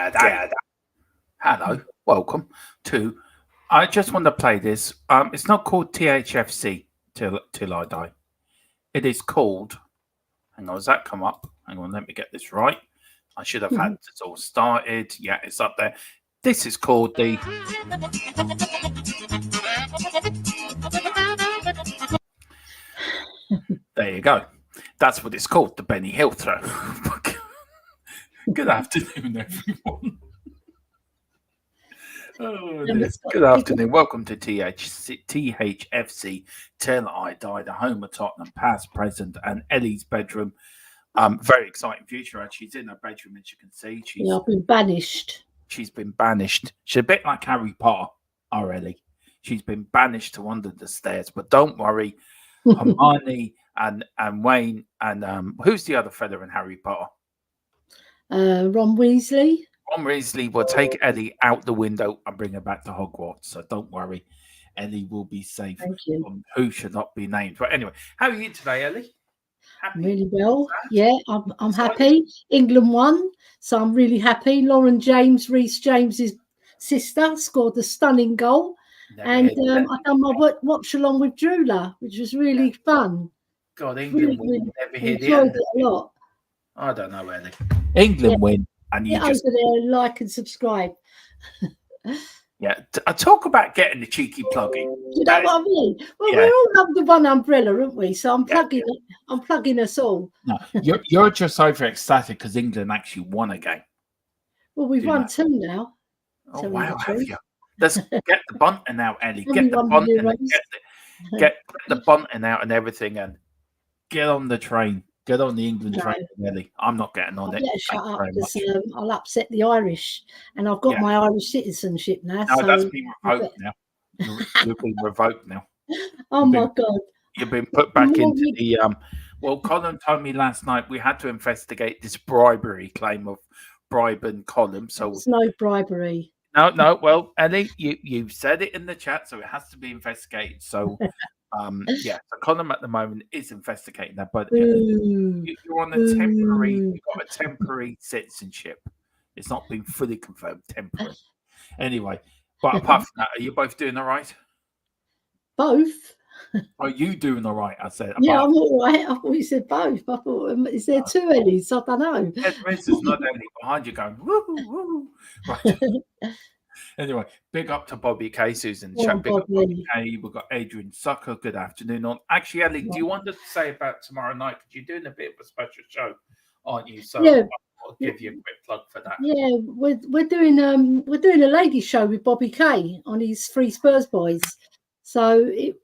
G'day. Hello. Welcome to. I just want to play this. It's not called THFC till I die. It is called. Hang on, does that come up? Hang on, let me get this right. I should have had this all started. Yeah, it's up there. This is called the. There you go. That's what it's called, the Benny Hill throw. Good afternoon, everyone. Oh, good afternoon. Welcome to THFC Till I Die, the home of Tottenham, past, present, and Ellie's bedroom. Very exciting future. Actually, she's in her bedroom, as you can see. I've been banished. She's been banished. She's a bit like Harry Potter, our Ellie. She's been banished to under the stairs. But don't worry, Hermione and Wayne and who's the other fella in Harry Potter? Ron Weasley. Ron Weasley will take Ellie out the window and bring her back to Hogwarts. So don't worry, Ellie will be safe from who should not be named. But anyway, how are you today, Ellie? Happy? Really well. Yeah, I'm happy. England won, so I'm really happy. Lauren James, Reece James's sister, scored a stunning goal. I done my watch along with Drula, which was really fun. God, England win. Never enjoyed it a lot. I don't know, Ellie. England win. And you just over there, like and subscribe. Yeah, I talk about getting the cheeky plugging. You know what I mean? Well, we're all under one umbrella, aren't we? So I'm plugging. I'm plugging us all. No, you're just over ecstatic because England actually won a game. Well, we've won two now. Oh wow, have you? Let's get the bunting out, Ellie. Get the bunting. Get the bunting out and everything, and get on the train. Get on the England train, Ellie. I'm not getting on it. Shut up, because I'll upset the Irish, and I've got my Irish citizenship now. No, that's been revoked now. You've been revoked now. Oh my God! You've been put back into the. Well, Colin told me last night we had to investigate this bribery claim of bribing Colin. So there's no bribery. No. Well, Ellie, you said it in the chat, so it has to be investigated. So. So Colin at the moment is investigating that, but you're on a temporary. You've got a temporary citizenship. It's not been fully confirmed. Temporary. Anyway, but apart from that, are you both doing all right? Both. Are you doing all right? I said. Yeah, I'm all right. I thought you said both. I thought, is there two Ellies? I don't know. There's not Ellie behind you going woo woo. Right. Anyway, big up to Bobby K, Susan. Big up Bobby K. We've got Adrian Sucker. Good afternoon. Actually, Ellie, do you want to say about tomorrow night? Because you're doing a bit of a special show, aren't you? So I'll give you a quick plug for that. Yeah, we're doing a ladies show with Bobby K on his Three Spurs Boys. So it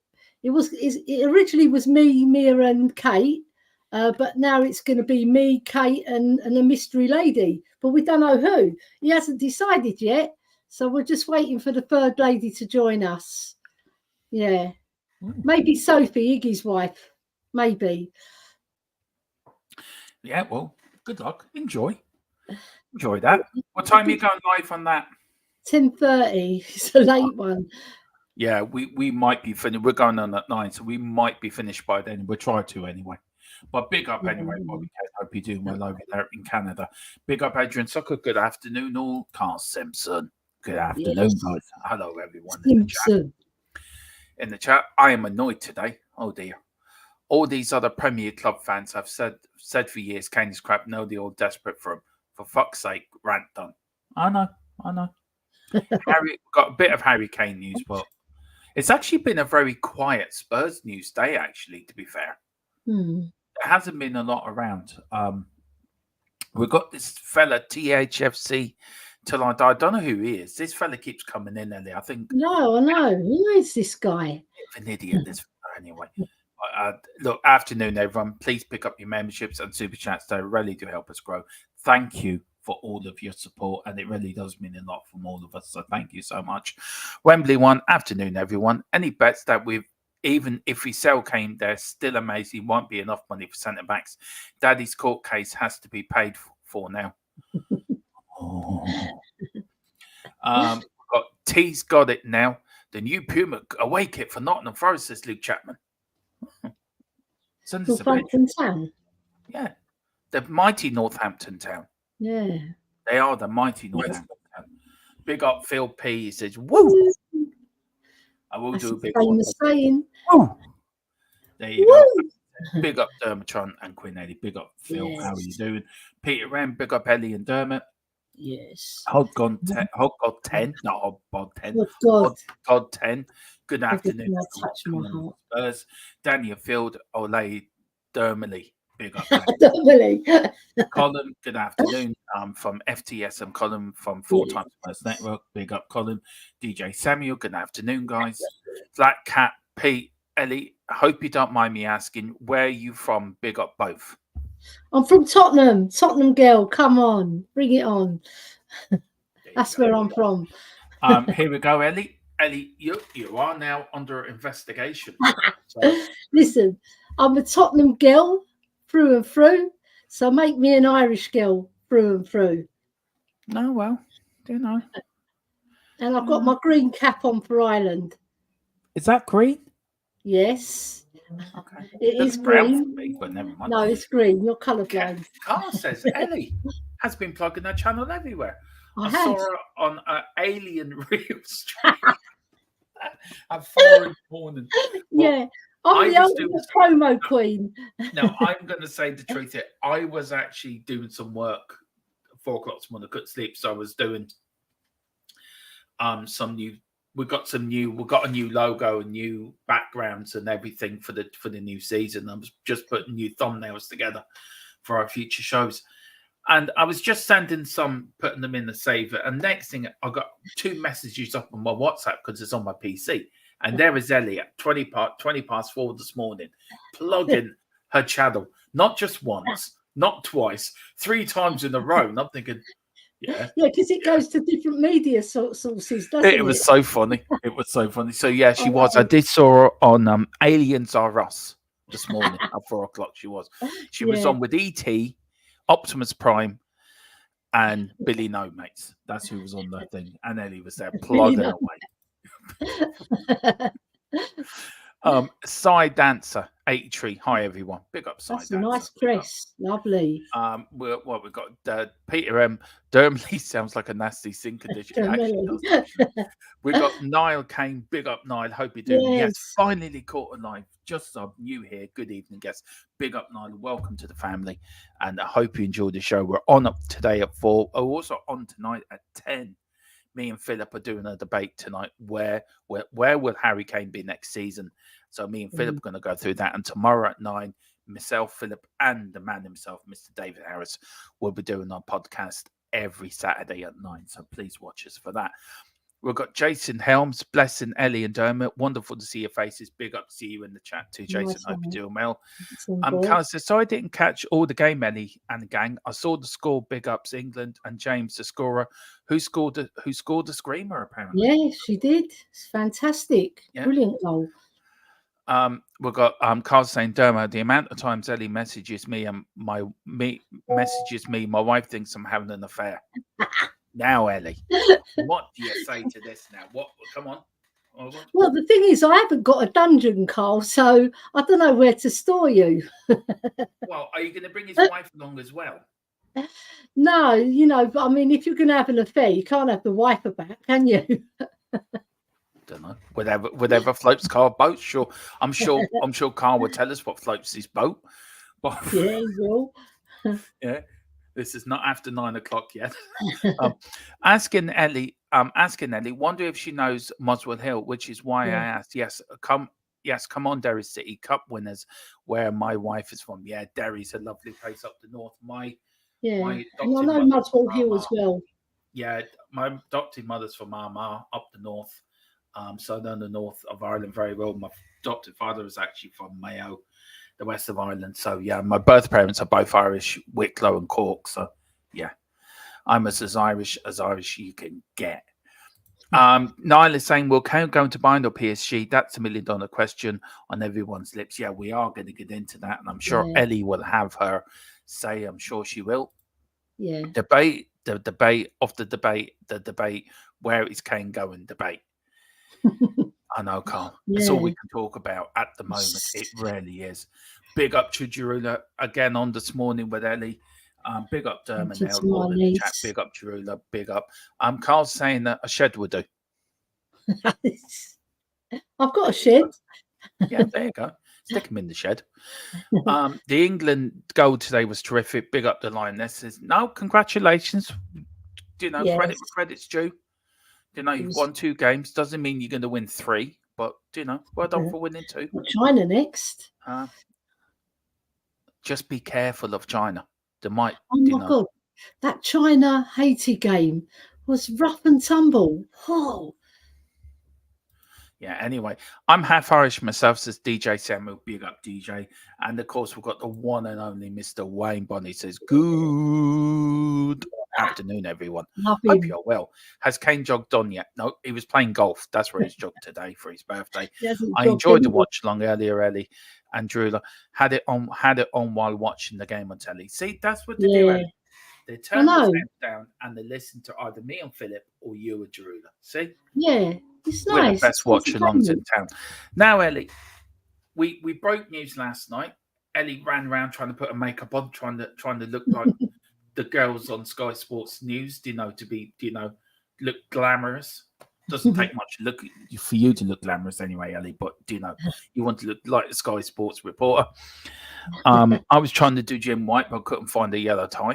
originally was me, Mia, and Kate. But now it's going to be me, Kate, and a mystery lady. But we don't know who. He hasn't decided yet. So we're just waiting for the third lady to join us. Yeah. Maybe Sophie, Iggy's wife. Maybe. Yeah, well, good luck. Enjoy that. What time are you going live on that? 10:30. It's a late one. Yeah, we might be finished. We're going on at 9, so we might be finished by then. We'll try to anyway. But big up anyway, Bobby. I hope you're doing well over there in Canada. Big up, Adrian Sucker. Good afternoon, all. Carl Simpson. Good afternoon, guys. Hello, everyone in the chat. I am annoyed today. Oh dear. All these other Premier Club fans have said for years, Kane's crap. No, they're all desperate for him. For fuck's sake, rant done. I know. Harry got a bit of Harry Kane news, but it's actually been a very quiet Spurs news day. Actually, to be fair, there hasn't been a lot around. We've got this fella THFC. Till I die. I don't know who he is. This fella keeps coming in, Ellie. I think. No, I know. Who is this guy? An idiot. This fella, anyway. Look, afternoon, everyone. Please pick up your memberships and super chats. They really do help us grow. Thank you for all of your support, and it really does mean a lot from all of us. So thank you so much. Wembley one. Afternoon, everyone. Any bets that even if we sell Kane, they're still amazing. Won't be enough money for centre backs. Daddy's court case has to be paid for now. Got T's got it now. The new Puma away kit for Nottingham Forest, says Luke Chapman. Northampton Town. Yeah, the mighty Northampton Town. Yeah, They are the mighty Northampton. Big up Phil P. He says, woo! I will That's do a a big famous saying. woo! There you go. Big up Dermotron and Queen Eddie. Big up Phil. Yes. How are you doing? Peter M. Big up Ellie and Dermot. Yes. Hog God 10. Not Hog God 10. Oh, God. God 10. Good afternoon. Touch my heart. Spurs. Daniel Field. Ole Dermally. Big up. Dermally. Colin, good afternoon. From FTS and Colin from Four Times Spurs Network. Big up, Colin. DJ Samuel, good afternoon, guys. Flat Cat, Pete, Ellie, I hope you don't mind me asking, where are you from? Big up both. I'm from Tottenham. Tottenham girl, come on. Bring it on. That's where I'm from. Here we go, Ellie. Ellie, you are now under investigation. So. Listen, I'm a Tottenham girl through and through, so make me an Irish girl through and through. No, well, do you know? And I've got my green cap on for Ireland. Is that green? Yes. Okay. It is green. Me, but never mind. No, it's green. You're colourblind. Carl says Ellie has been plugging that channel everywhere. I have. saw her on Alien Real Street at 4 in the morning. Yeah. I'm the ultimate promo queen. No, I'm going to say the truth here. I was actually doing some work at 4 o'clock this morning. I couldn't sleep, so I was doing some new. We got a new logo and new backgrounds and everything for the new season. I was just putting new thumbnails together for our future shows. And I was just putting them in the saver. And next thing, I got 2 messages up on my WhatsApp because it's on my PC. And there is Ellie at 20 past 4 this morning, plugging her channel, not just once, not twice, 3 times in a row. And I'm thinking, yeah, because it goes to different media sources, doesn't it? It was so funny. It was so funny. So yeah, she was. I did saw her on Aliens Are Us this morning at 4 o'clock. She was on with ET, Optimus Prime, and Billy No Mates. That's who was on that thing. And Ellie was there plugging away. Side Dancer 83. Hi everyone. Big up Side Dancer. That's a nice press. Lovely. We've got Peter M. Dermley sounds like a nasty sin condition. We've got Niall Kane. Big up Niall. Hope you're doing. Yes, finally caught a live. Just new here. Good evening, guests. Big up Niall. Welcome to the family. And I hope you enjoyed the show. We're on up today at 4. Oh, also on tonight at 10. Me and Philip are doing a debate tonight. Where will Harry Kane be next season? So me and Philip are going to go through that. And tomorrow at 9, myself, Philip, and the man himself, Mr. David Harris, will be doing our podcast every Saturday at 9. So please watch us for that. We've got Jason Helms, blessing Ellie and Dermot. Wonderful to see your faces. Big up to see you in the chat too, Jason. Hope you're doing well. Carl says, so I didn't catch all the game, Ellie and the gang. I saw the score. Big ups England and James, the scorer, who scored the screamer apparently. Yeah, she did. It's fantastic. Yeah. Brilliant goal. We've got Carl saying, Dermot, the amount of times Ellie messages me and my wife thinks I'm having an affair. Now, Ellie, what do you say to this now? What? Come on. Well, the thing is, I haven't got a dungeon, Carl, so I don't know where to store you. Well, are you going to bring his wife along as well? No, I mean, if you're going to have an affair, you can't have the wife back, can you? Don't know. Whatever floats Carl boat. Sure, I'm sure Carl will tell us what floats his boat. But yeah, he will. Yeah. This is not after 9 o'clock yet. Asking Ellie, wonder if she knows Muswell Hill, which is why I asked. Come on, Derry City Cup winners, where my wife is from. Yeah, Derry's a lovely place up the north. My and I know Muswell Hill as well. Yeah, my adopted mother's from Armagh, up the north. So I know the north of Ireland very well. My adopted father is actually from Mayo, the west of Ireland. So yeah, my birth parents are both Irish, Wicklow and Cork. So yeah, I'm as Irish as you can get. Niall is saying, will Kane going to bind or PSG? That's $1 million question on everyone's lips. Yeah, we are going to get into that, and I'm sure Ellie will have her say. I'm sure she will. Yeah. The debate. Where is Kane going? Debate. I know, Carl. That's all we can talk about at the moment. It really is. Big up to Jirula again on this morning with Ellie. Big up Dermot To now, my all in the chat. niece. Big up Jarula. Big up. Carl's saying that a shed would do. I've got a shed. Yeah, there you go. Stick him in the shed. The England goal today was terrific. Big up the Lionesses. No, congratulations. Credit where credit's due. You've won 2 games. Doesn't mean you're going to win 3, but well done for winning 2. China next. Just be careful of China. They might. Oh my God, that China Haiti game was rough and tumble. Oh. Yeah, anyway, I'm half Irish myself, says DJ Samuel. Big up DJ. And of course, we've got the one and only Mr. Wayne Bonney says, good afternoon, everyone. Hope you're well. Has Kane jogged on yet? No, he was playing golf. That's where he's jogged today for his birthday. I enjoyed the watch along earlier, Ellie and Drula. Had it on while watching the game on telly. See, that's what they do, Ellie. They turn the sound down and they listen to either me and Philip or you or Jarula. See? Yeah, it's We're nice. the best watch alongs in town. Now, Ellie, we broke news last night. Ellie ran around trying to put her makeup on, trying to look like the girls on Sky Sports News, to look glamorous. Doesn't take much look for you to look glamorous anyway, Ellie, but you want to look like a Sky Sports reporter. I was trying to do Jim White, but couldn't find a yellow tie.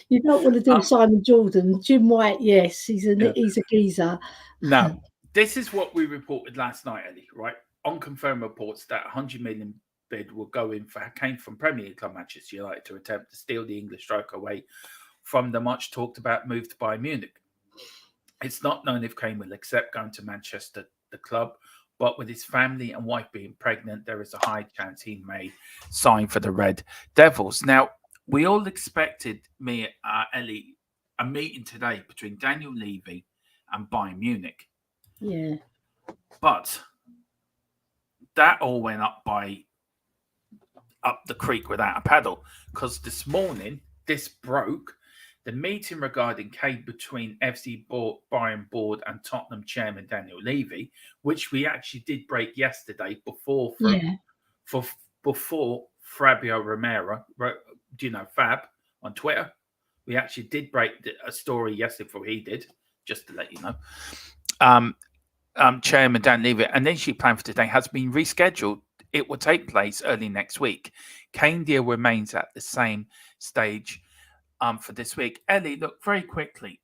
You don't want to do Simon Jordan. Jim White, yes, he's a geezer. No, this is what we reported last night, Ellie, right? Unconfirmed reports that 100 million bid will go in for Kane from Premier League club Manchester United to attempt to steal the English striker away from the much talked about move to Bayern Munich. It's not known if Kane will accept going to Manchester, the club, but with his family and wife being pregnant, there is a high chance he may sign for the Red Devils. Now, we all expected, Ellie, a meeting today between Daniel Levy and Bayern Munich. Yeah. But that all went up the creek without a paddle, because this morning, this broke. The meeting regarding Kane between FC Bayern board and Tottenham chairman Daniel Levy, which we actually did break yesterday before Fabio Romero, Fab on Twitter. We actually did break a story yesterday before he did, just to let you know. Chairman Dan Levy, initially planned for today, has been rescheduled. It will take place early next week. Kane deal remains at the same stage for this week. Ellie, look, very quickly.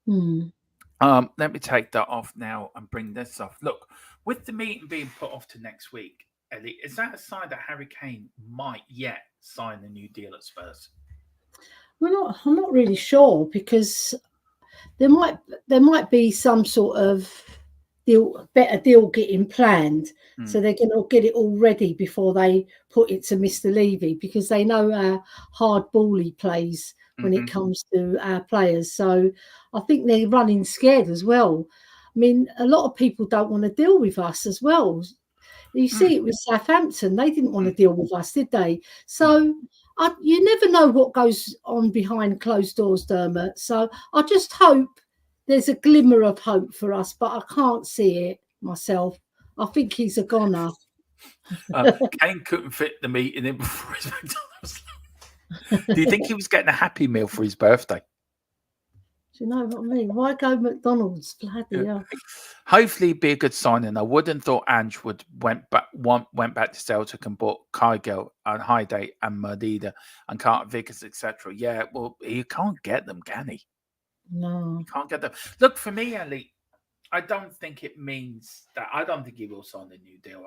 Let me take that off now and bring this off. Look, with the meeting being put off to next week, Ellie, is that a sign that Harry Kane might yet sign a new deal at Spurs? I'm not really sure, because there might be some sort of better deal getting planned. So they're going to get it all ready before they put it to Mr. Levy, because they know how hard ball he plays when it comes to our players. So I think they're running scared as well. I mean, a lot of people don't want to deal with us as well. You see it with Southampton. They didn't want to deal with us, did they? So you never know what goes on behind closed doors, Dermot. So I just hope there's a glimmer of hope for us, but I can't see it myself. I think he's a goner. Kane couldn't fit the meeting in before his McDonald's. Do you think he was getting a Happy Meal for his birthday? Do you know what I mean? Why go McDonald's? Bloody hell. Hopefully, it'd be a good signing. I wouldn't thought Ange went back to Celtic and bought Kygel and Hyde and Merdida and Carter Vickers, etc. Yeah, well, you can't get them, can he? No, you can't get them. Look, for me, Ellie, I don't think it means that. I don't think he will sign a new deal.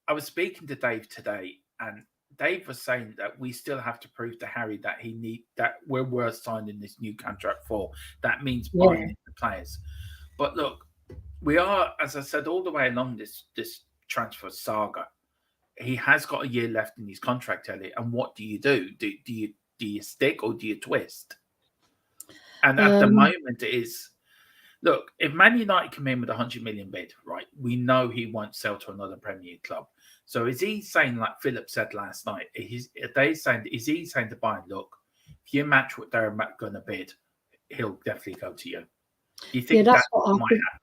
I was speaking to Dave today, and Dave was saying that we still have to prove to Harry that we're worth signing this new contract for. That means buying the players. But look, we are, as I said, all the way along this transfer saga. He has got a year left in his contract, Ellie. And what do? Do you stick or do you twist? And at the moment, it is. Look, if Man United come in with 100 million bid, right, we know he won't sell to another Premier League club. So is he saying, like Philip said last night, is he saying to Bayern, look, if you match what they're going to bid, he'll definitely go to you? Do you think that's what might happen?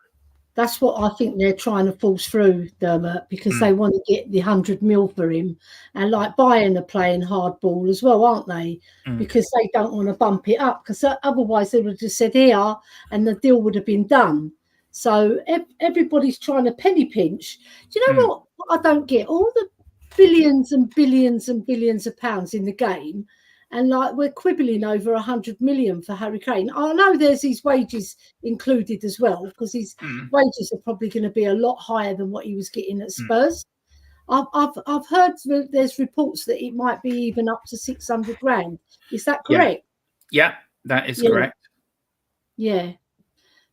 That's what I think they're trying to force through, Dermot, because they want to get the 100 mil for him. And like Bayern are playing hardball as well, aren't they? Because they don't want to bump it up, because otherwise they would have just said here and the deal would have been done. So everybody's trying to penny pinch. Do you know what I don't get? All the billions and billions and billions of pounds in the game, and like we're quibbling over 100 million for Harry Kane. I know there's his wages included as well, because his wages are probably going to be a lot higher than what he was getting at Spurs. I've heard there's reports that it might be even up to 600 grand. Is that correct? Yeah, that is correct. Yeah.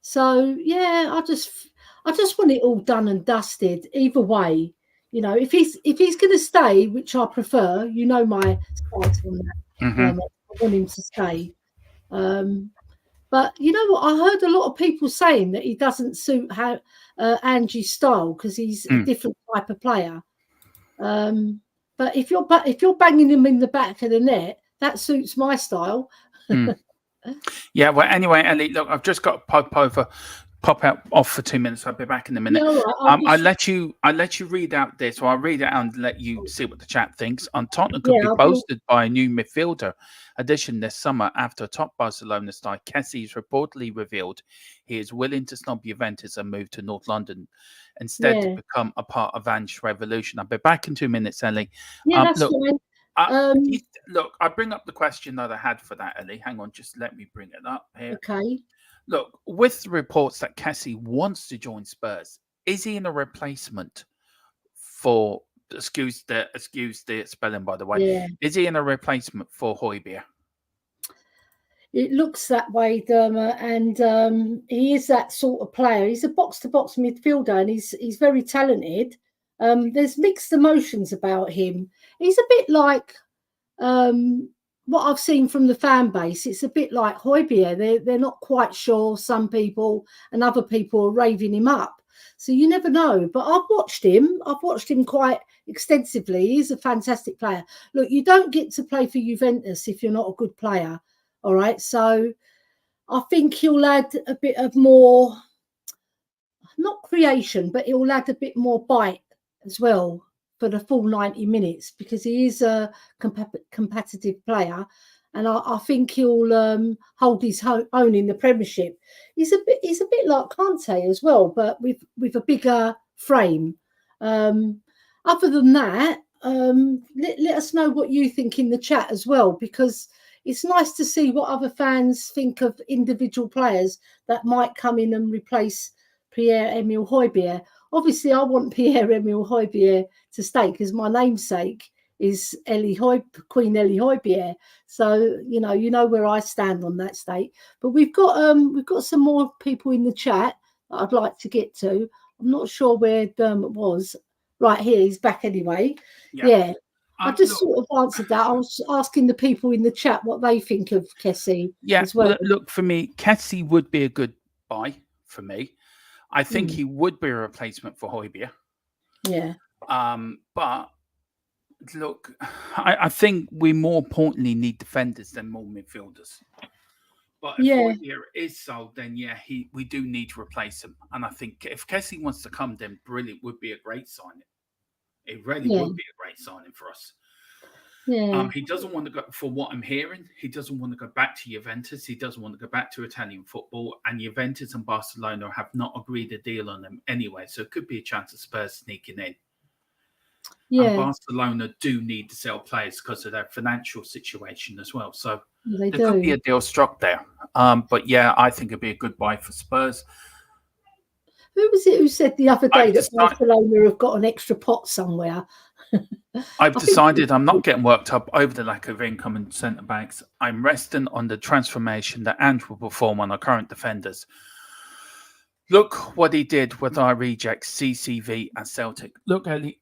So yeah, I just want it all done and dusted. Either way, you know, if he's going to stay, which I prefer, you know, my stance on that. I want him to stay. But you know what? I heard a lot of people saying that he doesn't suit Angie's style, because he's a different type of player. But if you're banging him in the back of the net, that suits my style. Yeah. Well, anyway, Ellie, look, I've just got to pop out off for 2 minutes. I'll be back in a minute. No, I let you read out this, or I'll read it out and let you see what the chat thinks. Tottenham could be boasted by a new midfielder addition this summer after a top Barcelona star. Kessie has reportedly revealed he is willing to snub Juventus and move to North London instead to become a part of Ange's revolution. I'll be back in 2 minutes, Ellie. Yeah, that's fine. Look, I bring up the question that I had for that, Ellie. Hang on, just let me bring it up here. Okay. Look, with the reports that Kessie wants to join Spurs, is he in a replacement for, excuse the spelling, by the way, is he in a replacement for Højbjerg? It looks that way, Dermot, and he is that sort of player. He's a box-to-box midfielder, and he's very talented. There's mixed emotions about him. He's a bit like what I've seen from the fan base. It's a bit like Højbjerg. They're not quite sure, some people, and other people are raving him up. So you never know. But I've watched him quite extensively. He's a fantastic player. Look, you don't get to play for Juventus if you're not a good player. All right. So I think he'll add a bit of more, not creation, but he'll add a bit more bite as well for the full 90 minutes, because he is a competitive player, and I think he'll hold his own in the Premiership. He's a bit like Kante as well, but with a bigger frame. Other than that, let us know what you think in the chat as well, because it's nice to see what other fans think of individual players that might come in and replace Pierre-Emile Højbjerg. Obviously, I want Pierre-Emile Højbjerg to stay, because my namesake is Queen Ellie Højbjerg. So you know where I stand on that state. But we've got some more people in the chat that I'd like to get to. I'm not sure where Dermot was. Right here, he's back anyway. Yeah. I just sort of answered that. I was asking the people in the chat what they think of Kessie. Yeah, as well. Look, for me, Kessie would be a good buy for me. I think he would be a replacement for Højbjerg. Yeah. But look, I think we more importantly need defenders than more midfielders. But if Højbjerg is sold, then we do need to replace him. And I think if Kessie wants to come, then brilliant, would be a great signing. It really would be a great signing for us. Yeah. He doesn't want to go, for what I'm hearing, he doesn't want to go back to Juventus. He doesn't want to go back to Italian football. And Juventus and Barcelona have not agreed a deal on him anyway. So it could be a chance of Spurs sneaking in. Yeah. And Barcelona do need to sell players because of their financial situation as well. So there could be a deal struck there. But yeah, I think it'd be a good buy for Spurs. Who was it who said the other day that Barcelona have got an extra pot somewhere? I've decided I'm not getting worked up over the lack of income in centre backs. I'm resting on the transformation that Ange will perform on our current defenders. Look what he did with our rejects, CCV and Celtic. Look, Ellie,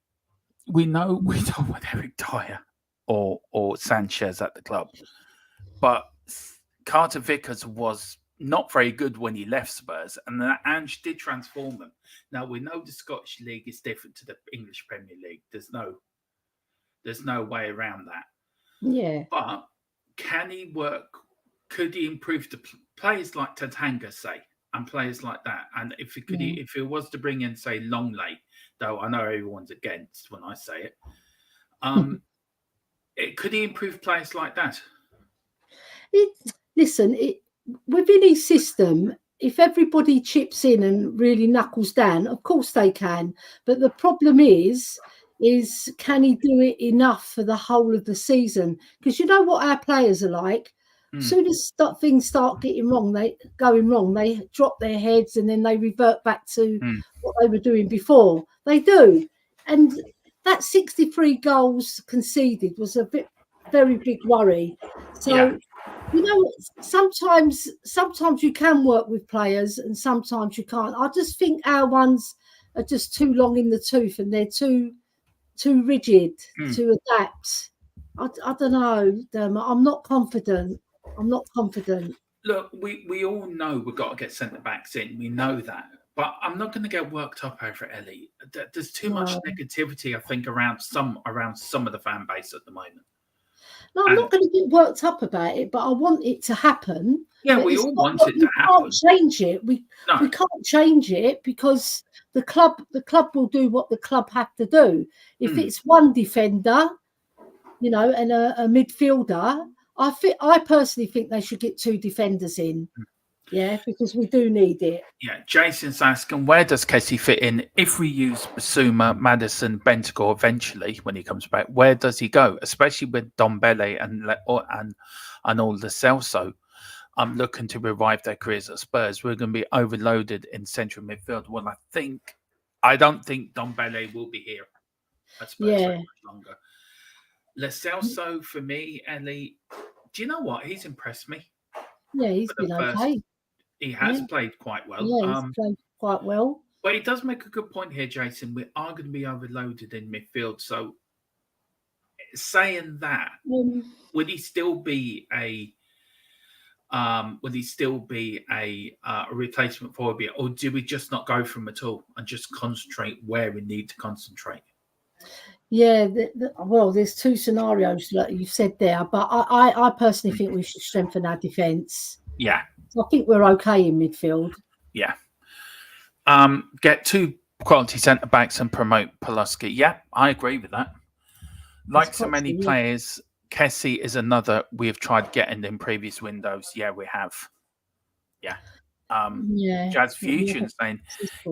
we know we don't want Eric Dyer or Sanchez at the club, but Carter Vickers was not very good when he left Spurs, and Ange did transform them. Now, we know the Scottish League is different to the English Premier League. There's no way around that. Yeah. But can he work? Could he improve the players like Tatanga, say? and players like that. And if it was to bring in, say, Longley, though I know everyone's against when I say it, could he improve players like that? Listen, within his system, if everybody chips in and really knuckles down, of course they can. But the problem is can he do it enough for the whole of the season? Because you know what our players are like. As soon as things start going wrong, they drop their heads and then they revert back to what they were doing before. They do. And that 63 goals conceded was a very big worry. So, you know, sometimes you can work with players and sometimes you can't. I just think our ones are just too long in the tooth and they're too rigid to adapt. I don't know, Dermot. I'm not confident. Look, we all know we've got to get centre backs in. We know that. But I'm not going to get worked up over it, Ellie. There's too much negativity, I think, around some of the fan base at the moment. No, I'm not going to get worked up about it, but I want it to happen. Yeah, we all want it to happen. We can't change it. We can't change it because the club will do what the club have to do. If it's one defender, you know, and a midfielder, I personally think they should get 2 defenders in. Yeah, because we do need it. Yeah, Jason's asking, where does Kessie fit in? If we use Basuma, Madison, Bentancur eventually when he comes back, where does he go? Especially with Dombele and all the Celso looking to revive their careers at Spurs. We're going to be overloaded in central midfield. Well, I don't think Dombele will be here at Spurs very much longer. Lo Celso, for me, Ellie, do you know what? He's impressed me. Yeah, he's been okay. He has played quite well. Yeah, he's played quite well. But he does make a good point here, Jason. We are going to be overloaded in midfield. So, saying that, would he still be a replacement for Orbia, or do we just not go for him at all and just concentrate where we need to concentrate? Yeah, well, there's 2 scenarios that you've said there, but I personally think we should strengthen our defence. Yeah. I think we're okay in midfield. Yeah. Get 2 quality centre backs and promote Pulaski. Yeah, I agree with that. Like so many players, Kessie is another we've tried getting in previous windows. Yeah, we have. Yeah. Jazz Fusion saying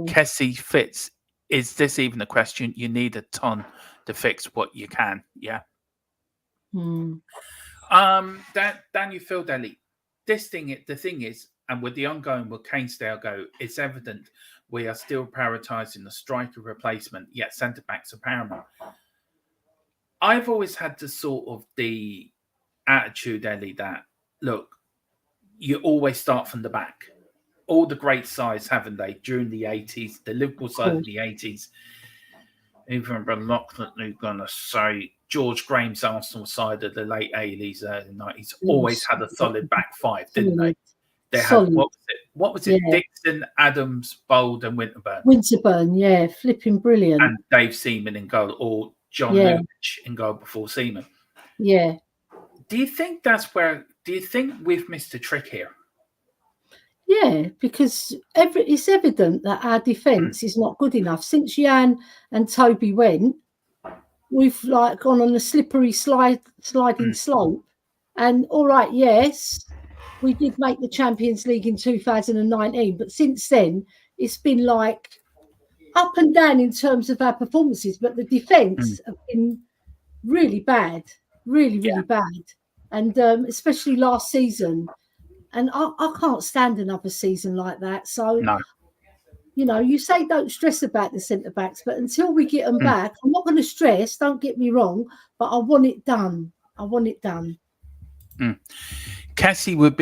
Kessie fits. Is this even a question? You need a ton to fix what you can. Yeah. Daniel Fildelli. The thing is, and with the ongoing will Canesdale go, it's evident we are still prioritising the striker replacement, yet centre backs are paramount. I've always had the attitude, Ellie, that look, you always start from the back. All the great sides, haven't they, during the 80s, the Liverpool side of the 80s. Even reluctantly going to say George Graham's Arsenal side of the late 80s, early 90s, always had a solid back 5, didn't they? They had, what was it? Dixon, Adams, Bold and Winterburn. Yeah, flipping brilliant. And Dave Seaman in goal, or John Lulich in goal before Seaman. Yeah. Do you think we've missed a trick here? Yeah, because it's evident that our defence is not good enough. Since Jan and Toby went, we've gone on a slippery sliding slope. And all right, yes, we did make the Champions League in 2019, but since then it's been up and down in terms of our performances. But the defence have been really bad, really bad, and especially last season. And I can't stand another season like that. So, you know, you say don't stress about the centre-backs, but until we get them back, I'm not going to stress, don't get me wrong, but I want it done. Kessie would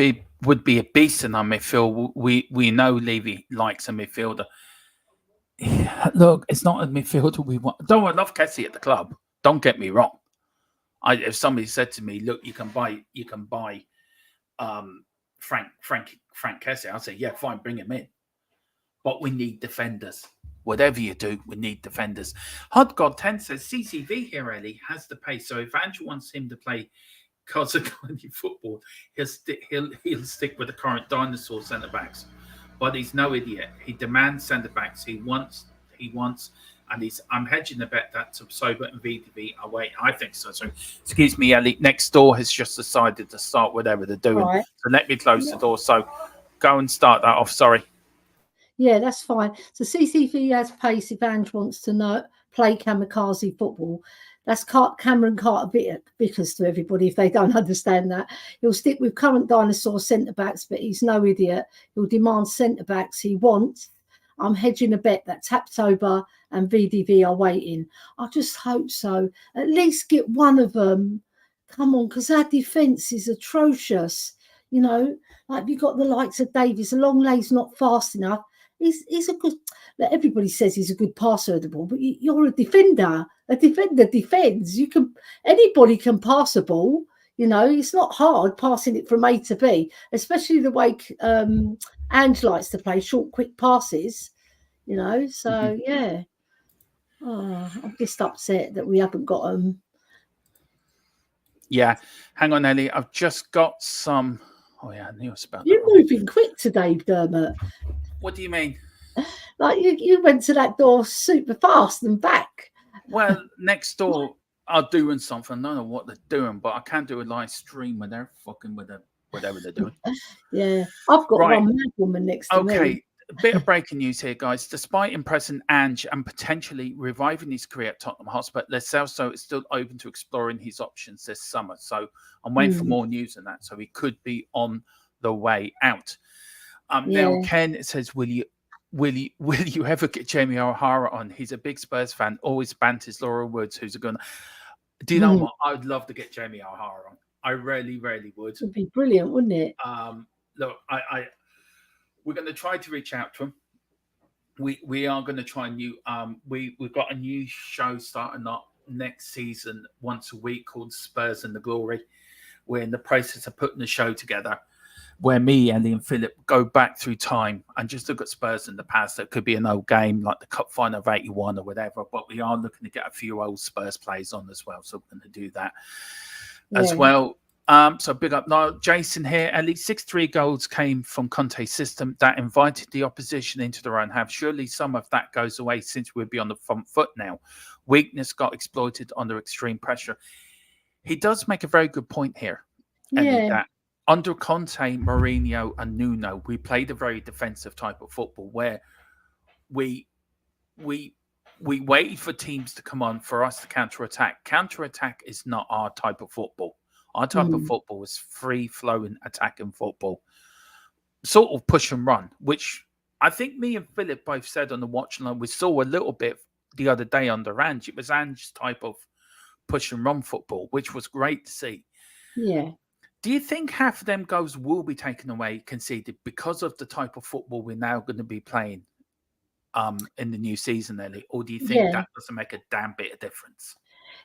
be a beast in our midfield. We know Levy likes a midfielder. Look, it's not a midfielder we want. I love Kessie at the club. Don't get me wrong. If somebody said to me, look, you can buy Frank Kessie, I'll say, yeah, fine, bring him in. But we need defenders. Whatever you do, we need defenders. Hot God 10 says CCV here, Ellie, has the pace. So if Andrew wants him to play Consequently football, he'll stick with the current dinosaur centre backs. but he's no idiot. He demands centre backs. He wants, and I'm hedging the bet that Sober and VDV are waiting. I think so. So, excuse me, Ellie. Next door has just decided to start whatever they're doing. Right. So let me close the door. So go and start that off. Sorry. Yeah, that's fine. So CCV has pace if Ange wants to play kamikaze football. That's Cameron Carter Vickers to everybody if they don't understand that. He'll stick with current dinosaur centre-backs, but he's no idiot. He'll demand centre-backs he wants. I'm hedging a bet that Tapsoba and VDV are waiting. I just hope so. At least get one of them. Come on, because our defence is atrocious. You know, like you've got the likes of Davies. Longlay's not fast enough. He's a good. Everybody says he's a good passer of the ball, but you're a defender. A defender defends. Anybody can pass a ball. You know, it's not hard passing it from A to B, especially the way Ange likes to play short, quick passes. You know, so yeah. Oh, I'm just upset that we haven't got them. Yeah, hang on, Ellie. I've just got some. Oh yeah, I knew it was about. You're moving quick today, Dermot. What do you mean? Like you went to that door super fast and back. Well, next door are doing something. I don't know what they're doing, but I can't do a live stream when they're fucking with whatever they're doing. Yeah, I've got one mad woman next to me. Okay, a bit of breaking news here, guys. Despite impressing Ange and potentially reviving his career at Tottenham Hotspur, Lo Celso is still open to exploring his options this summer. So I'm waiting for more news on that. So he could be on the way out. Now, Ken says, will you ever get Jamie O'Hara on? He's a big Spurs fan, always banters Laura Woods, who's a gun. Do you know what? I would love to get Jamie O'Hara on. I really, really would. It'd be brilliant, wouldn't it? Look, we're going to try to reach out to him. We are going to try we've got a new show starting up next season once a week called Spurs and the Glory. We're in the process of putting the show together, where me, Andy, and Philip go back through time and just look at Spurs in the past. That could be an old game like the Cup Final of '81 or whatever, but we are looking to get a few old Spurs players on as well. So we're going to do that as well. So big up. Now, Jason here, at least 6-3 goals came from Conte's system that invited the opposition into their own half. Surely some of that goes away since we'll be on the front foot now. Weakness got exploited under extreme pressure. He does make a very good point here. That under Conte, Mourinho, and Nuno, we played a very defensive type of football where we waited for teams to come on for us to counter-attack. Counter-attack is not our type of football. Our type of football is free-flowing attacking football, sort of push and run, which I think me and Philip both said on the watch line. We saw a little bit the other day under Ange. It was Ange's type of push and run football, which was great to see. Yeah. Do you think half of them goals will be taken away, conceded, because of the type of football we're now going to be playing in the new season, Ellie? Or do you think that doesn't make a damn bit of difference?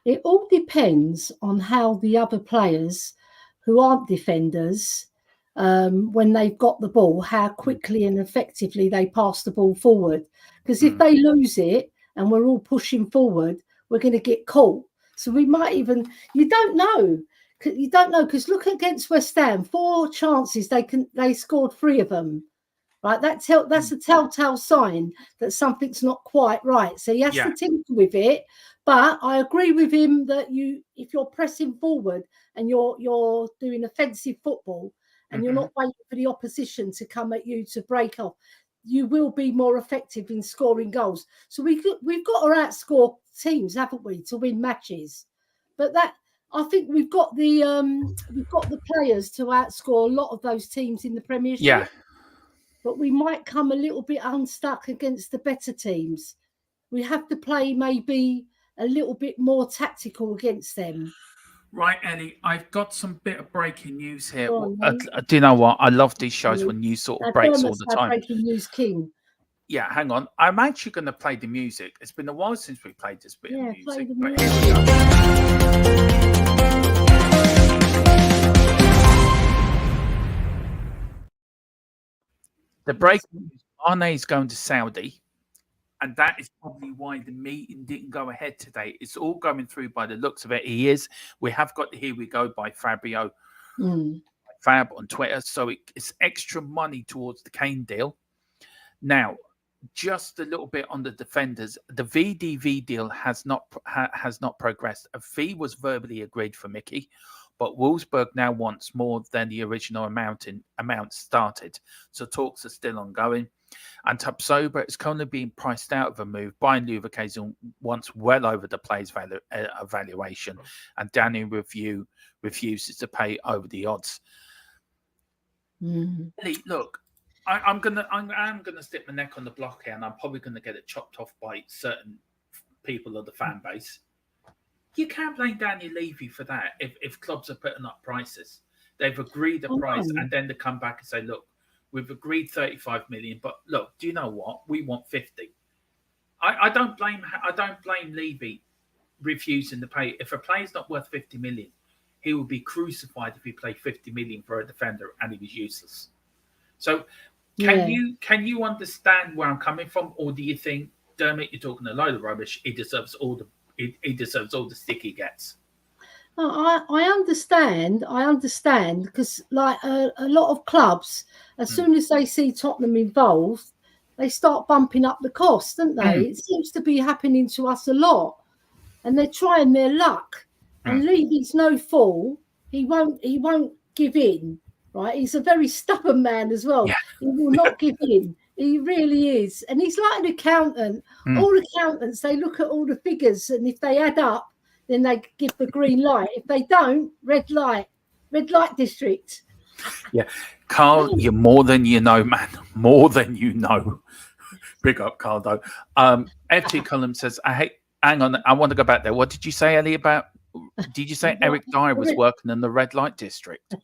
It all depends on how the other players who aren't defenders, when they've got the ball, how quickly and effectively they pass the ball forward. Because if they lose it and we're all pushing forward, we're going to get caught. So we might even, you don't know, because look against West Ham, 4 chances, they scored 3 of them. Right, that's a telltale sign that something's not quite right. So he has to tinker with it. But I agree with him that if you're pressing forward and you're doing offensive football and you're not waiting for the opposition to come at you to break off, you will be more effective in scoring goals. So we've got to outscore teams, haven't we, to win matches? But I think we've got the players to outscore a lot of those teams in the Premiership. Yeah. But we might come a little bit unstuck against the better teams. We have to play maybe a little bit more tactical against them. Right, Ellie, I've got some bit of breaking news here. Do you know what? I love these shows when news sort of breaks all the time. Breaking news king. Yeah, hang on. I'm actually going to play the music. It's been a while since we played this bit of music. Play the but music. here we go. The breaking news: Arne is going to Saudi, and that is probably why the meeting didn't go ahead today. It's all going through by the looks of it. He is. We have got the Here We Go by Fab on Twitter. So it's extra money towards the Kane deal. Now, just a little bit on the defenders. The VDV deal has not progressed. A fee was verbally agreed for Mickey, but Wolfsburg now wants more than the original amount started. So talks are still ongoing. And Tapsoba is currently being priced out of a move. Bayern Leverkusen wants well over the player's valuation, and Danny Review refuses to pay over the odds. Look, I'm gonna stick my neck on the block here, and I'm probably gonna get it chopped off by certain people of the fan base. You can't blame Daniel Levy for that. If clubs are putting up prices, they've agreed a price, and then they come back and say, "Look, we've agreed 35 million, but look, do you know what? We want 50." I don't blame Levy refusing to pay. If a player's not worth 50 million, he would be crucified if he played 50 million for a defender and he was useless. So can you understand where I'm coming from, or do you think, Dermot, you're talking a load of rubbish? He deserves all the stick he gets. I understand because like a lot of clubs, as soon as they see Tottenham involved, they start bumping up the cost, don't they? It seems to be happening to us a lot, and they're trying their luck. And Levy's no fool; he won't give in. Right? He's a very stubborn man as well. Yeah. He will not give in. He really is, and he's like an accountant. All accountants, they look at all the figures, and if they add up, then they give the green light. If they don't, red light district. Yeah. Carl, you're more than you know, man. More than you know. Big up, Carl, though. FT Column says, hang on, I want to go back there. What did you say, Ellie, about, did you say Eric Dyer was working in the red light district?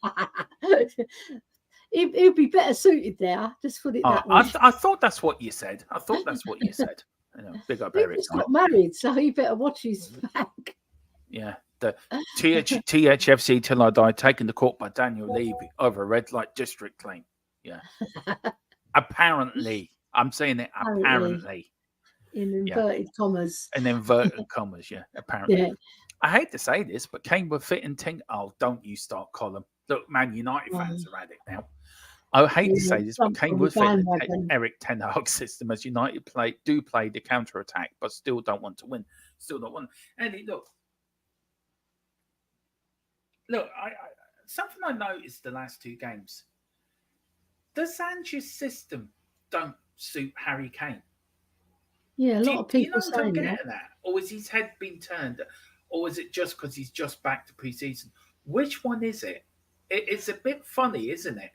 He'd be better suited there. Just put it that way. I thought that's what you said. You know, big up Eric. He's got married, so he better watch his back. Yeah, the Thfc till I die, taken to court by Daniel Levy over a red light district claim. Yeah, apparently, I'm saying it apparently. In inverted commas. In inverted commas, yeah, apparently. Yeah. I hate to say this, but Kane would fit in. Oh, don't you start, Colin. Look, Man United fans are at it now. I hate to say this, but Kane would fit in Eric Ten Hag's system, as United play the counter-attack, but still don't want to win. Still don't want. And look, something I noticed the last two games. The Sanchez system don't suit Harry Kane. Yeah, a lot of people saying that. Or is his head been turned? Or is it just because he's just back to pre-season? Which one is it? It's a bit funny, isn't it?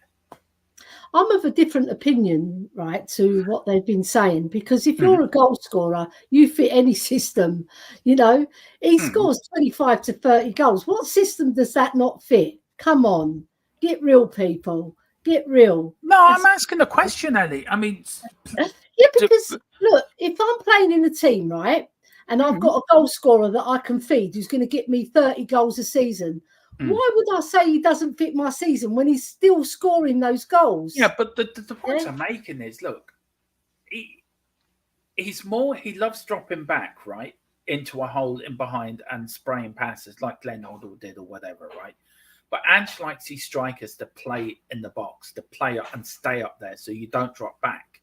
I'm of a different opinion, right, to what they've been saying, because if you're a goal scorer, you fit any system. You know, he scores 25 to 30 goals. What system does that not fit? Come on, get real, people. Get real. No, I'm asking a question, Ellie. I mean, yeah, because look, if I'm playing in a team, right, and I've got a goal scorer that I can feed who's going to get me 30 goals a season, why would I say he doesn't fit my season when he's still scoring those goals? Yeah, but the point I'm making is, look, he loves dropping back, right, into a hole in behind and spraying passes like Glenn Hoddle did or whatever, right? But Ange likes his strikers to play in the box, to play up and stay up there so you don't drop back.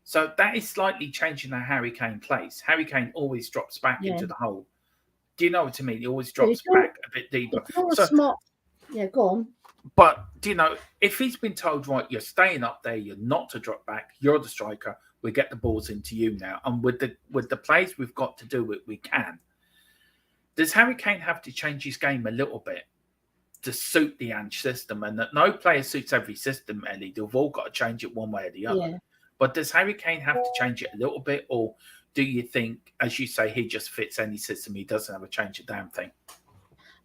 So that is slightly changing how Harry Kane plays. Harry Kane always drops back into the hole. Do you know what I mean? He always drops back a bit deeper. Yeah, go on. But, do you know, if he's been told, right, you're staying up there, you're not to drop back, you're the striker, we get the balls into you now. And with the plays we've got to do it, we can. Does Harry Kane have to change his game a little bit to suit the Ange system? And that no player suits every system, Ellie. They've all got to change it one way or the other. Yeah. But does Harry Kane have to change it a little bit? Or do you think, as you say, he just fits any system? He doesn't have to change a damn thing.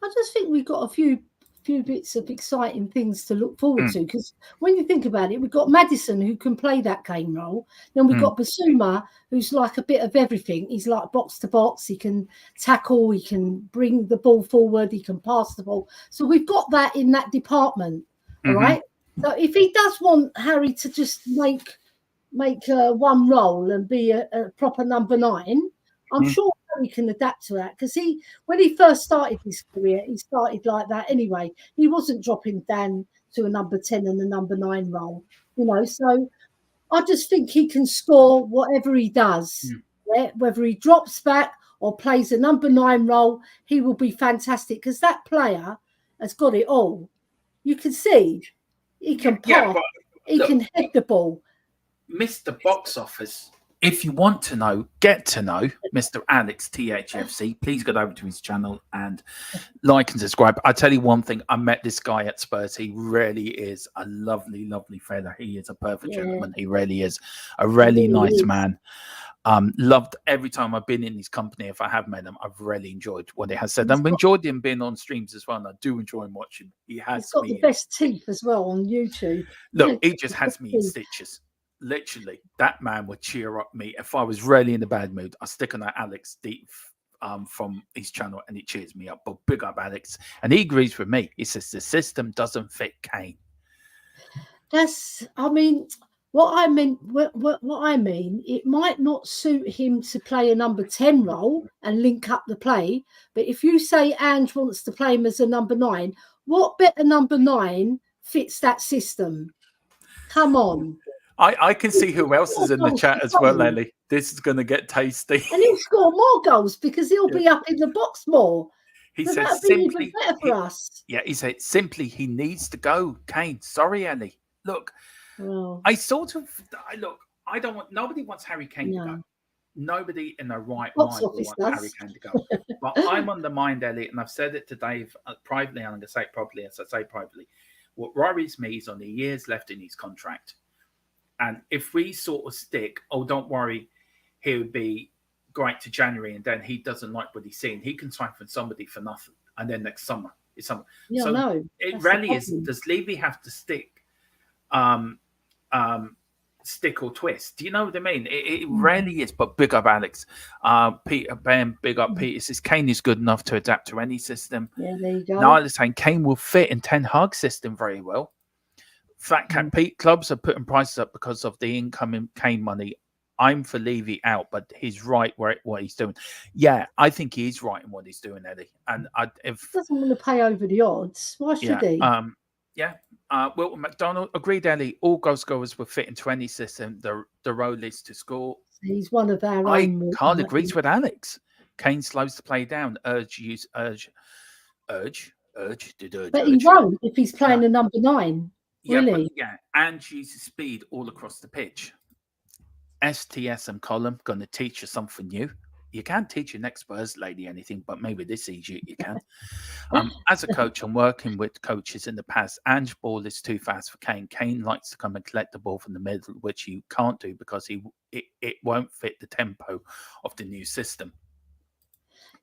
I just think we've got a few bits of exciting things to look forward to, because when you think about it, we've got Maddison who can play that Kane role. Then we've got Basuma, who's like a bit of everything. He's like box to box. He can tackle. He can bring the ball forward. He can pass the ball. So we've got that in that department. All right. So if he does want Harry to just make one role and be a proper number 9, I'm sure he can adapt to that, because when he first started his career, he started like that anyway. He wasn't dropping down to a number 10 and a number 9 role, you know. So I just think he can score whatever he does. Yeah? Whether he drops back or plays a number 9 role, he will be fantastic because that player has got it all. You can see he can pass, but he can head the ball. Mr. Box Office, if you want to know, get to know Mr. Alex Thfc, please go over to his channel and like and subscribe. I tell you one thing, I met this guy at Spurs. He really is a lovely, lovely fella. He is a perfect gentleman. He really is a really nice man. Loved every time I've been in his company. If I have met him, I've really enjoyed what he has said. I've enjoyed him being on streams as well, and I do enjoy him watching. He's got the best teeth as well on YouTube. Look, he just has me in stitches. Literally, that man would cheer up me if I was really in a bad mood. I stick on that Alex Deep from his channel, and it cheers me up. But big up Alex, and he agrees with me. He says the system doesn't fit Kane. I mean, what I mean, it might not suit him to play a number 10 role and link up the play. But if you say Ange wants to play him as a number 9, what better number 9 fits that system? Come on. I can see who else is in the chat as well, Ellie. This is going to get tasty. And he'll score more goals because he'll be up in the box more. He so says simply, even better for us. Yeah, he said simply he needs to go. Kane, sorry, Ellie. Look, I don't want. Nobody wants Harry Kane to go. Nobody in their right mind wants Harry Kane to go. But I'm on the mind, Ellie, and I've said it to Dave privately, and I'm going to say it properly as I say privately. What worries me is only years left in his contract. And if we sort of stick, don't worry, he would be great to January, and then he doesn't like what he's seeing, he can sign for somebody for nothing. And then next summer, it's something. Yeah, so no, it really is. Does Levy have to stick, stick or twist? Do you know what I mean? It really is. But big up Alex, Peter, Ben, big up Peter. Says Kane is good enough to adapt to any system. Yeah, there you go. Now I'm saying Kane will fit in Ten Hag's system very well. Fat Cat Pete clubs are putting prices up because of the incoming Kane money. I'm for Levy out, but he's right what he's doing. Yeah, I think he is right in what he's doing, Eddie. And if he doesn't want to pay over the odds, why should he? Wilton McDonald agreed, Ellie. All goal scorers will fit into any system. The role is to score. He's one of our own. Carl agrees with Alex. Kane slows the play down. Urge. But he won't if he's playing a number 9. Really? And uses speed all across the pitch. STS and column going to teach you something new. You can't teach your next Spurs lady anything, but maybe this EG you can. As a coach, I'm working with coaches in the past. Ange ball is too fast for Kane. Kane likes to come and collect the ball from the middle, which you can't do because it won't fit the tempo of the new system.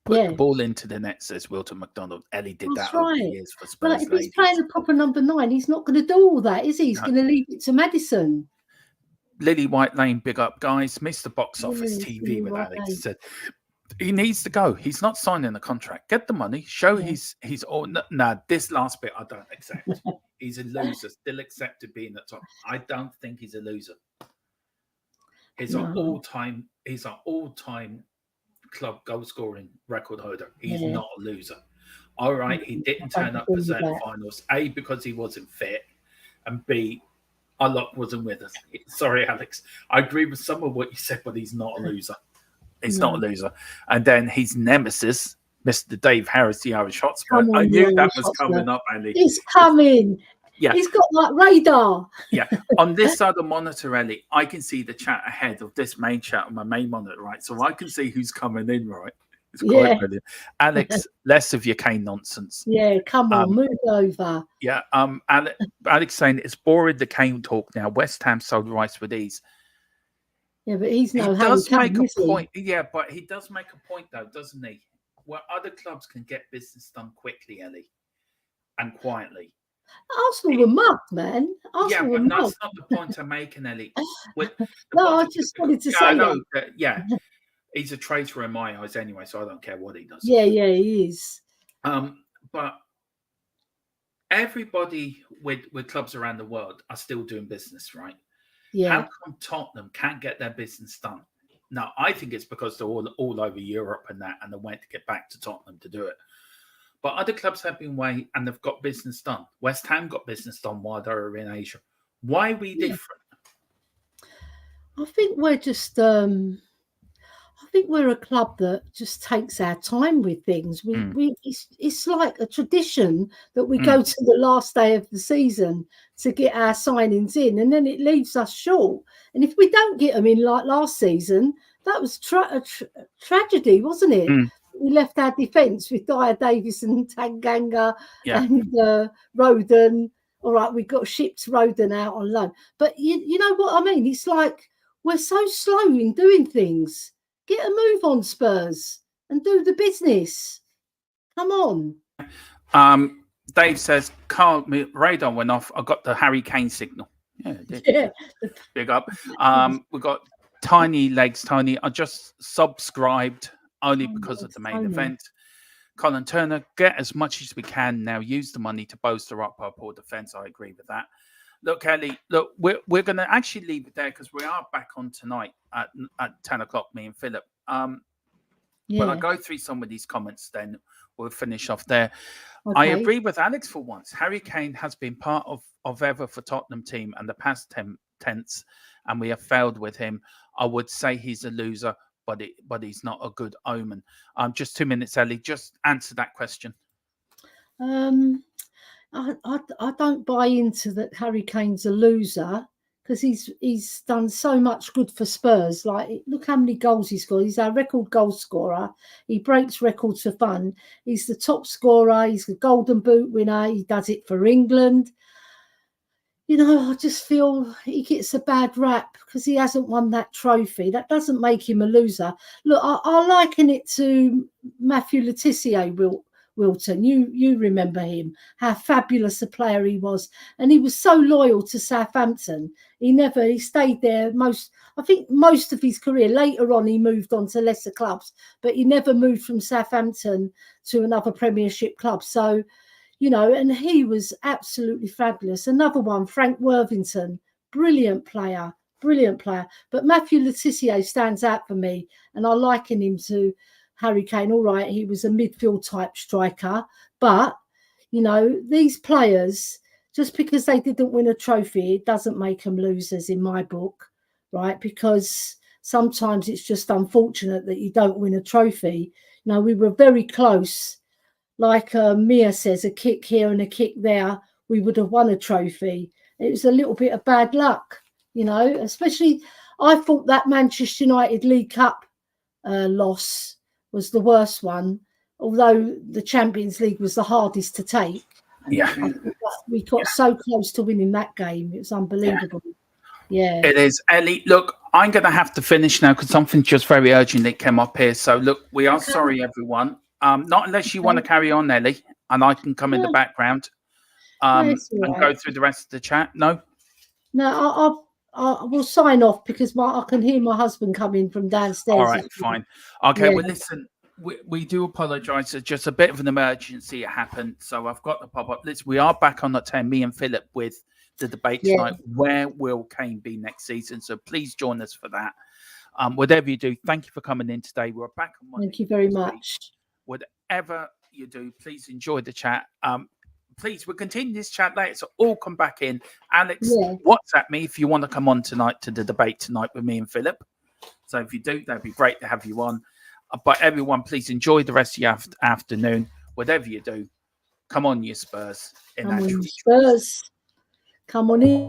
Put the ball into the net, says Wilton McDonald. Ellie did that over the years for Spurs. But if he's playing a proper number 9, he's not going to do all that, is he? He's going to leave it to Madison. Lily White Lane, big up, guys. Mr. Box Office TV with Alex said he needs to go. He's not signing a contract. Get the money. Show he's all. Nah, this last bit I don't accept. He's a loser. Still accepted being at top. I don't think he's a loser. He's an all-time club goal scoring record holder. He's not a loser. All right, he didn't turn up for certain finals. A, because he wasn't fit, and B, our luck wasn't with us. Sorry, Alex. I agree with some of what you said, but he's not a loser. He's not a loser. And then his nemesis, Mr. Dave Harris, the Irish Hotspur. I knew that was coming up, Ellie. He's coming. Yeah. He's got like radar. Yeah. On this side of the monitor, Ellie, I can see the chat ahead of this main chat on my main monitor, right? So I can see who's coming in, right? It's quite brilliant. Alex, less of your Kane nonsense. Yeah, come on, move over. Yeah. Alex saying it's boring, the Kane talk now. West Ham sold Rice with ease. Yeah, but he's no He does make a point. Yeah, but he does make a point, though, doesn't he? Where other clubs can get business done quickly, Ellie, and quietly. Arsenal were mugged, man. Arsenal were mugged. That's not the point I'm making, Ellie. No, I just wanted to say that. Yeah, he's a traitor in my eyes anyway, so I don't care what he does. Yeah, he is. But everybody with clubs around the world are still doing business, right? Yeah. How come Tottenham can't get their business done? Now, I think it's because they're all over Europe and that, and they went to get back to Tottenham to do it. But other clubs have been away and they've got business done. West Ham got business done while they were in Asia. Why are we different? I think we're just I think we're a club that just takes our time with things. It's like a tradition that we go to the last day of the season to get our signings in, and then it leaves us short. And if we don't get them in like last season, that was a tragedy, wasn't it? We left our defence with Dyer Davis and Tanganga and Roden. All right, we got shipped Roden out on loan. But you know what I mean? It's like we're so slow in doing things. Get a move on, Spurs, and do the business. Come on. Dave says, Carl, my radar went off. I got the Harry Kane signal. Yeah, it did. Yeah. Big up. We've got Tiny Legs, Tony. I just subscribed only because of the main event. Colin Turner, get as much as we can now. Use the money to bolster up our poor defence. I agree with that. Look, Ellie, look, we're going to actually leave it there because we are back on tonight at 10 o'clock, me and Philip. When I go through some of these comments, then we'll finish off there. Okay. I agree with Alex for once. Harry Kane has been part of ever for Tottenham team and the past tense, and we have failed with him. I would say he's a loser, but he's not a good omen. Just 2 minutes, Ellie. Just answer that question. I don't buy into that Harry Kane's a loser because he's done so much good for Spurs. Like, look how many goals he scored. He's our record goal scorer. He breaks records for fun. He's the top scorer. He's the Golden Boot winner. He does it for England. You know, I just feel he gets a bad rap because he hasn't won that trophy. That doesn't make him a loser. Look, I liken it to Matthew Le Tissier, Wilton. You remember him, how fabulous a player he was. And he was so loyal to Southampton. He stayed there I think most of his career. Later on, he moved on to lesser clubs, but he never moved from Southampton to another Premiership club. So, you know, and he was absolutely fabulous. Another one, Frank Worthington, brilliant player. But Matthew Le Tissier stands out for me, and I liken him to Harry Kane. All right, he was a midfield type striker, but, you know, these players, just because they didn't win a trophy, it doesn't make them losers in my book, right? Because sometimes it's just unfortunate that you don't win a trophy. You know, we were very close. Like Mia says, a kick here and a kick there, we would have won a trophy. It was a little bit of bad luck, you know, especially I thought that Manchester United League Cup loss was the worst one, although the Champions League was the hardest to take. Yeah. We got so close to winning that game. It was unbelievable. Yeah. It is. Ellie, look, I'm going to have to finish now because something just very urgent that came up here. So, look, we are sorry, everyone. Not unless you want to carry on, Ellie, and I can come in the background and go through the rest of the chat. No? No, I will sign off because I can hear my husband coming from downstairs. All right, fine. Okay, well, listen, we do apologise. It's just a bit of an emergency. It happened. So I've got the pop-up list. We are back on at 10, me and Philip, with the debate tonight. Where will Kane be next season? So please join us for that. Whatever you do, thank you for coming in today. We're back on Monday. Thank you very much. Whatever you do, please enjoy the chat. Please, we'll continue this chat later, so all come back in. Alex, WhatsApp me if you want to come on tonight to the debate tonight with me and Philip. So if you do, that'd be great to have you on. But everyone, please enjoy the rest of your afternoon. Whatever you do, come on, you Spurs. Come on, you Spurs. Come on in.